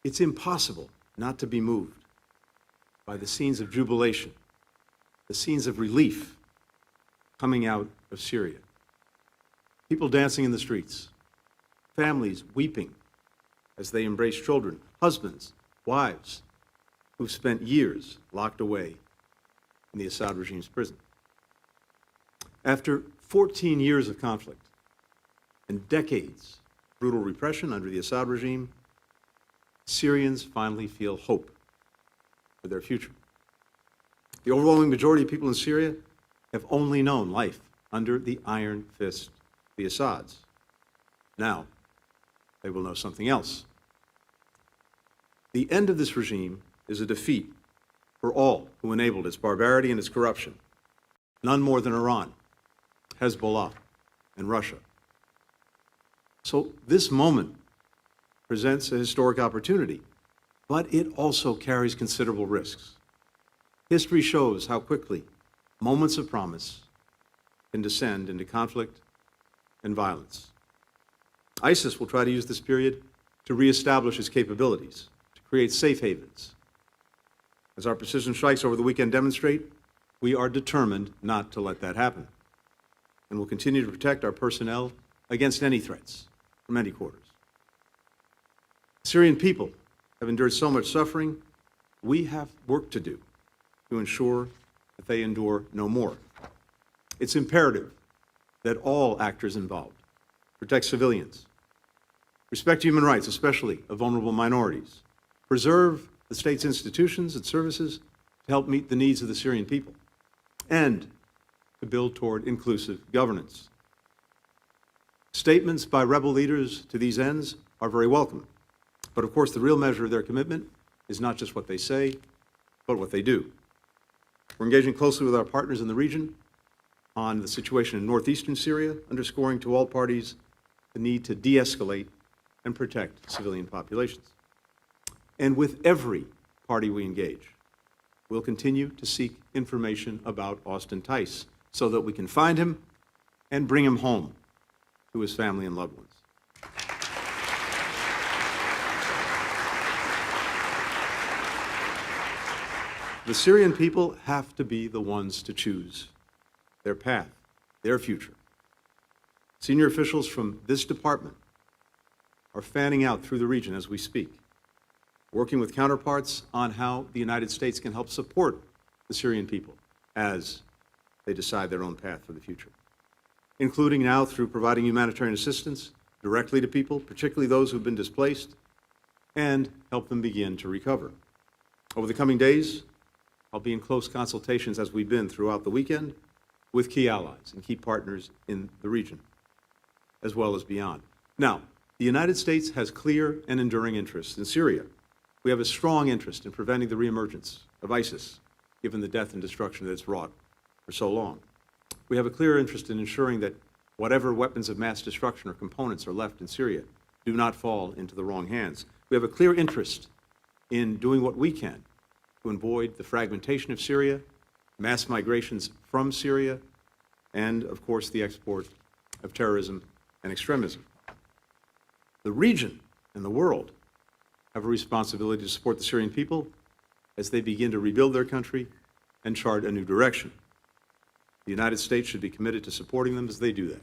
It's impossible not to be moved by the scenes of jubilation, the scenes of relief coming out of Syria. People dancing in the streets, families weeping as they embrace children, husbands, wives who've spent years locked away in the Assad regime's prison. After 14 years of conflict and decades of brutal repression under the Assad regime, Syrians finally feel hope for their future. The overwhelming majority of people in Syria have only known life under the iron fist of the Assads. Now, they will know something else. The end of this regime is a defeat for all who enabled its barbarity and its corruption, none more than Iran, Hezbollah, and Russia. So this moment presents a historic opportunity, but it also carries considerable risks. History shows how quickly moments of promise can descend into conflict and violence. ISIS will try to use this period to reestablish its capabilities, to create safe havens. As our precision strikes over the weekend demonstrate, we are determined not to let that happen, and will continue to protect our personnel against any threats from any quarters. Syrian people have endured so much suffering. We have work to do to ensure that they endure no more. It's imperative that all actors involved protect civilians, respect human rights, especially of vulnerable minorities, preserve the state's institutions and services to help meet the needs of the Syrian people, and to build toward inclusive governance. Statements by rebel leaders to these ends are very welcome, but of course the real measure of their commitment is not just what they say, but what they do. We're engaging closely with our partners in the region on the situation in northeastern Syria, underscoring to all parties the need to de-escalate and protect civilian populations. And with every party we engage, we'll continue to seek information about Austin Tice so that we can find him and bring him home to his family and loved ones. The Syrian people have to be the ones to choose their path, their future. Senior officials from this department are fanning out through the region as we speak, working with counterparts on how the United States can help support the Syrian people as they decide their own path for the future, including now through providing humanitarian assistance directly to people, particularly those who've been displaced, and help them begin to recover. Over the coming days, I'll be in close consultations, as we've been throughout the weekend, with key allies and key partners in the region, as well as beyond. Now, the United States has clear and enduring interests in Syria. We have a strong interest in preventing the reemergence of ISIS, given the death and destruction that it's wrought for so long. We have a clear interest in ensuring that whatever weapons of mass destruction or components are left in Syria do not fall into the wrong hands. We have a clear interest in doing what we can to avoid the fragmentation of Syria, mass migrations from Syria, and, of course, the export of terrorism and extremism. The region and the world have a responsibility to support the Syrian people as they begin to rebuild their country and chart a new direction. The United States should be committed to supporting them as they do that.